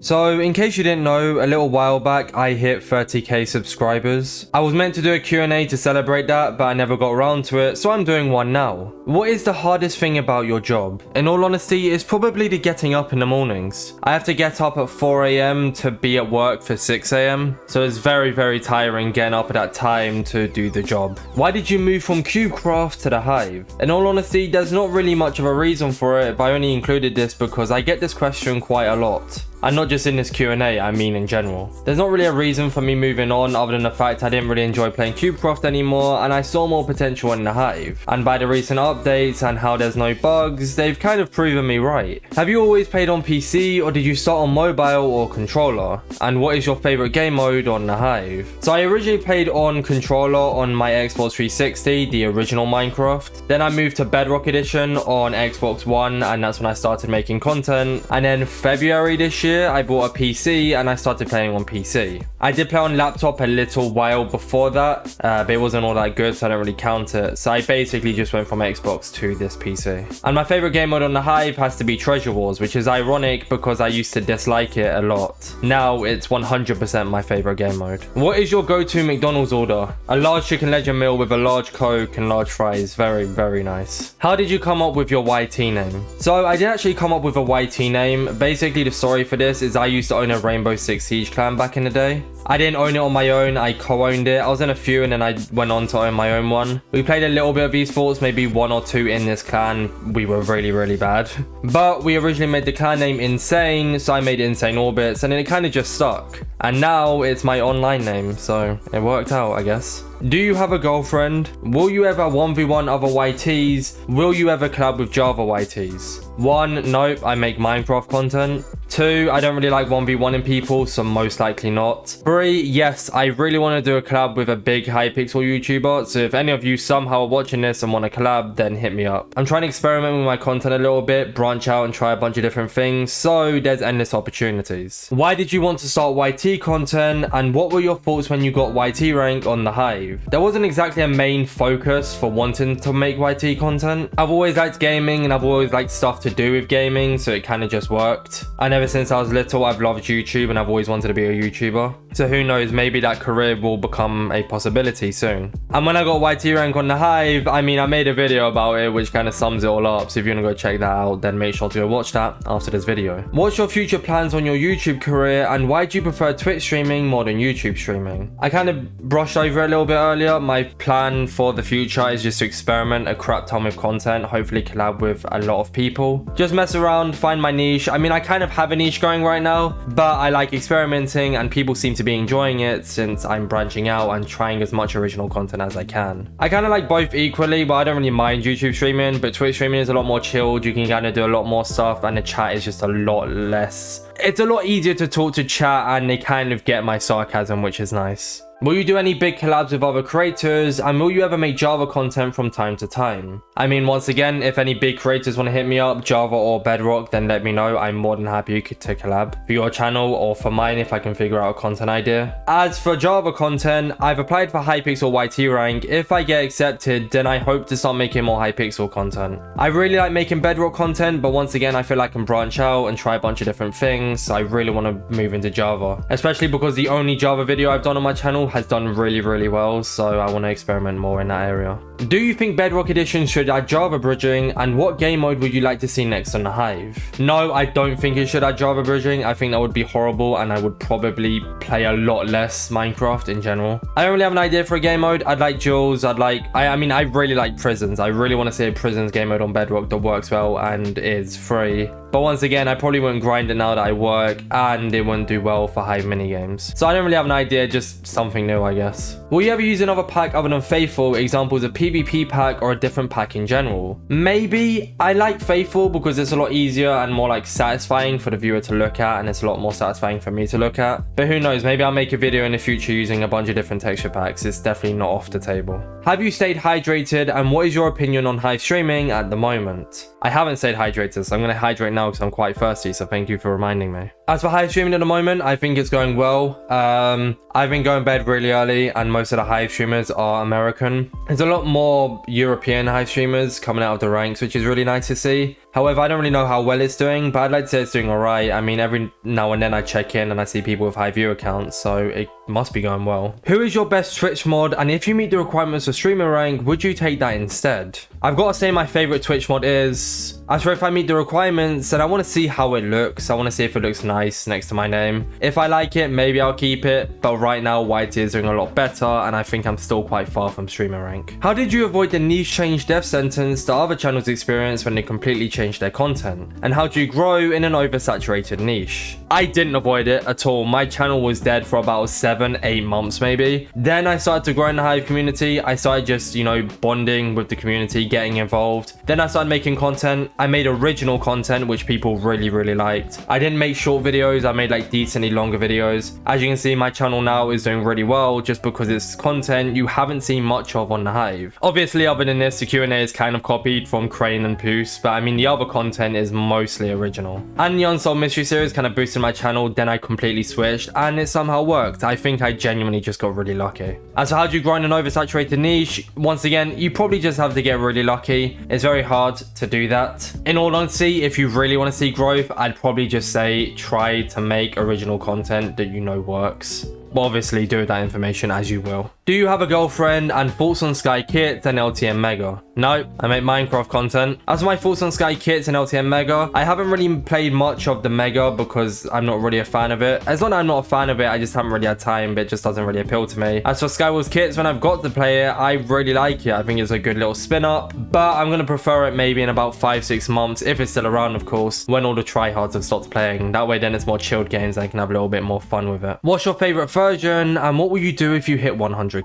So, in case you didn't know, a little while back I hit 30k subscribers. I was meant to do a Q&A to celebrate that, but I never got around to it, so I'm doing one now. What is the hardest thing about your job? In all honesty, it's probably the getting up in the mornings. I have to get up at 4 AM to be at work for 6 AM, so it's very tiring getting up at that time to do the job. Why did you move from CubeCraft to the Hive? In all honesty, there's not really much of a reason for it, but I only included this because I get this question quite a lot. And not just in this Q&A, I mean in general. There's not really a reason for me moving on other than the fact I didn't really enjoy playing CubeCraft anymore and I saw more potential in the Hive. And by the recent updates and how there's no bugs, they've kind of proven me right. Have you always played on PC or did you start on mobile or controller? And what is your favorite game mode on the Hive? So I originally played on controller on my Xbox 360, the original Minecraft. Then I moved to Bedrock Edition on Xbox One and that's when I started making content. And then February this year, I bought a PC and I started playing on PC. I did play on laptop a little while before that, but it wasn't all that good, so I don't really count it. So I basically just went from Xbox to this PC. And my favorite game mode on the Hive has to be Treasure Wars, which is ironic because I used to dislike it a lot. Now it's 100% my favorite game mode. What is your go-to McDonald's order? A large chicken legend meal with a large Coke and large fries. Very nice. How did you come up with your YT name? So I didn't actually come up with a YT name. Basically the story for this is I used to own a Rainbow Six Siege clan back in the day. I didn't own it on my own, I co-owned it. I was in a few and then I went on to own my own one. We played a little bit of esports, maybe 1 or 2 in this clan. We were really bad. But we originally made the clan name Insane, so I made it Insane Orbitzz and then it kind of just stuck. And now it's my online name, so it worked out, I guess. Do you have a girlfriend? Will you ever 1v1 other YTs? Will you ever collab with Java YTs? 1, nope, I make Minecraft content. 2, I don't really like 1v1ing people, so most likely not. 3, yes, I really want to do a collab with a big Hypixel YouTuber, so if any of you somehow are watching this and want to collab, then hit me up. I'm trying to experiment with my content a little bit, branch out and try a bunch of different things, so there's endless opportunities. Why did you want to start YT content, and what were your thoughts when you got YT rank on the Hive? There wasn't exactly a main focus for wanting to make YT content. I've always liked gaming and I've always liked stuff to do with gaming, so it kind of just worked. And ever since I was little, I've loved YouTube and I've always wanted to be a YouTuber. So who knows, maybe that career will become a possibility soon. And when I got YT rank on the Hive, I mean, I made a video about it which kind of sums it all up. So if you want to go check that out, then make sure to go watch that after this video. What's your future plans on your YouTube career and why do you prefer Twitch streaming more than YouTube streaming? I kind of brushed over it a little bit earlier. My plan for the future is just to experiment a crap ton with content, hopefully collab with a lot of people. Just mess around, find my niche. I mean, I kind of have a niche going right now, but I like experimenting and people seem to be enjoying it since I'm branching out and trying as much original content as I can. I kind of like both equally, but I don't really mind YouTube streaming, but Twitch streaming is a lot more chilled. You can kind of do a lot more stuff and the chat is just a lot less. It's a lot easier to talk to chat and they kind of get my sarcasm, which is nice. Will you do any big collabs with other creators and will you ever make Java content from time to time? I mean, once again, if any big creators want to hit me up, Java or Bedrock, then let me know. I'm more than happy to collab for your channel or for mine if I can figure out a content idea. As for Java content, I've applied for Hypixel YT rank. If I get accepted, then I hope to start making more Hypixel content. I really like making Bedrock content, but once again, I feel I can branch out and try a bunch of different things. So I really want to move into Java, especially because the only Java video I've done on my channel has done really well, so I want to experiment more in that area. Do you think Bedrock Edition should add Java bridging and what game mode would you like to see next on the Hive? No, I don't think it should add Java bridging. I think that would be horrible and I would probably play a lot less Minecraft in general. I don't really have an idea for a game mode. I'd like duels. I mean, I really like prisons. I really want to see a prisons game mode on Bedrock that works well and is free. But once again, I probably wouldn't grind it now that I work and it wouldn't do well for Hive minigames. So I don't really have an idea, just something new, I guess. Will you ever use another pack other than Faithful? Examples of PvP pack or a different pack in general? Maybe. I like Faithful because it's a lot easier and more like satisfying for the viewer to look at and it's a lot more satisfying for me to look at. But who knows, maybe I'll make a video in the future using a bunch of different texture packs. It's definitely not off the table. Have you stayed hydrated and what is your opinion on Hive streaming at the moment? I haven't stayed hydrated, so I'm going to hydrate now because I'm quite thirsty, so thank you for reminding me. As for Hive streaming at the moment, I think it's going well. I've been going to bed really early and most of the Hive streamers are American. There's a lot more European Hive streamers coming out of the ranks, which is really nice to see. However, I don't really know how well it's doing, but I'd like to say it's doing alright. I mean, every now and then I check in and I see people with high view accounts, so it must be going well. Who is your best Twitch mod, and if you meet the requirements for streamer rank, would you take that instead? I've got to say my favorite Twitch mod is... As for if I meet the requirements, then I want to see how it looks. I want to see if it looks nice next to my name. If I like it, maybe I'll keep it, but right now YT is doing a lot better, and I think I'm still quite far from streamer rank. How did you avoid the niche change death sentence that other channels experience when they completely changed their content? And how do you grow in an oversaturated niche? I didn't avoid it at all. My channel was dead for about 7-8 months maybe. Then I started to grow in the Hive community. I started just, you know, bonding with the community, getting involved. Then I started making content. I made original content, which people really liked. I didn't make short videos. I made like decently longer videos. As you can see, my channel now is doing really well just because it's content you haven't seen much of on the Hive. Obviously, other than this, the Q&A is kind of copied from Crane and Poos, but I mean, the other content is mostly original. And the Unsolved mystery series kind of boosted my channel. Then I completely switched and it somehow worked. I think I genuinely just got really lucky. As for how do you grow in an oversaturated niche? Once again, you probably just have to get really lucky. It's very hard to do that. In all honesty, if you really want to see growth, I'd probably just say try to make original content that you know works. But obviously do with that information as you will. Do you have a girlfriend, and thoughts on Sky Kits and LTM Mega? No, I make Minecraft content. As for my thoughts on Sky Kits and LTM Mega, I haven't really played much of the Mega because I'm not really a fan of it. It's not that I'm not a fan of it, I just haven't really had time, but it just doesn't really appeal to me. As for Skywars Kits, when I've got to play it, I really like it. I think it's a good little spin up, but I'm going to prefer it maybe in about 5-6 months, if it's still around of course, when all the tryhards have stopped playing. That way then it's more chilled games and I can have a little bit more fun with it. What's your favorite version, and what will you do if you hit 100k?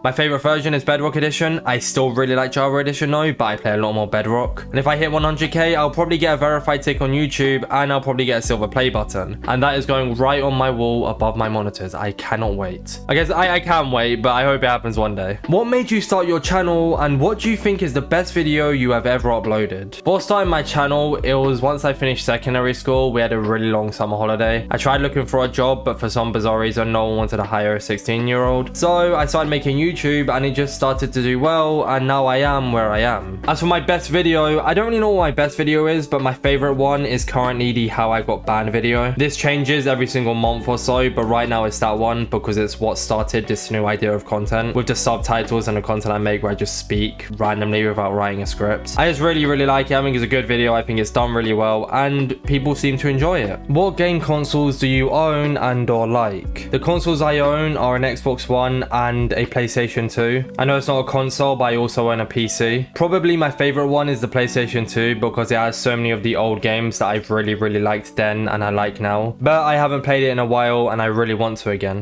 My favorite version is Bedrock Edition. I still really like Java Edition though, but I play a lot more Bedrock. And if I hit 100k, I'll probably get a verified tick on YouTube, and I'll probably get a silver play button. And that is going right on my wall above my monitors. I cannot wait. I guess I can wait, but I hope it happens one day. What made you start your channel, and what do you think is the best video you have ever uploaded? For starting my channel, it was once I finished secondary school. We had a really long summer holiday. I tried looking for a job, but for some bizarre reason, no one wanted to hire a 16-year-old. So I started making YouTube, and it just started to do well, and now I am where I am. As for my best video, I don't really know what my best video is, but my favorite one is currently the How I Got Banned video. This changes every single month or so, but right now it's that one because it's what started this new idea of content with the subtitles and the content I make where I just speak randomly without writing a script. I just really like it. I think it's a good video. I think it's done really well, and people seem to enjoy it. What game consoles do you own and or like? The consoles I own are an Xbox One and a PlayStation 2. I know it's not a console, but I also own a PC. Probably my favorite one is the PlayStation 2 because it has so many of the old games that I've really liked then and I like now. But I haven't played it in a while and I really want to again.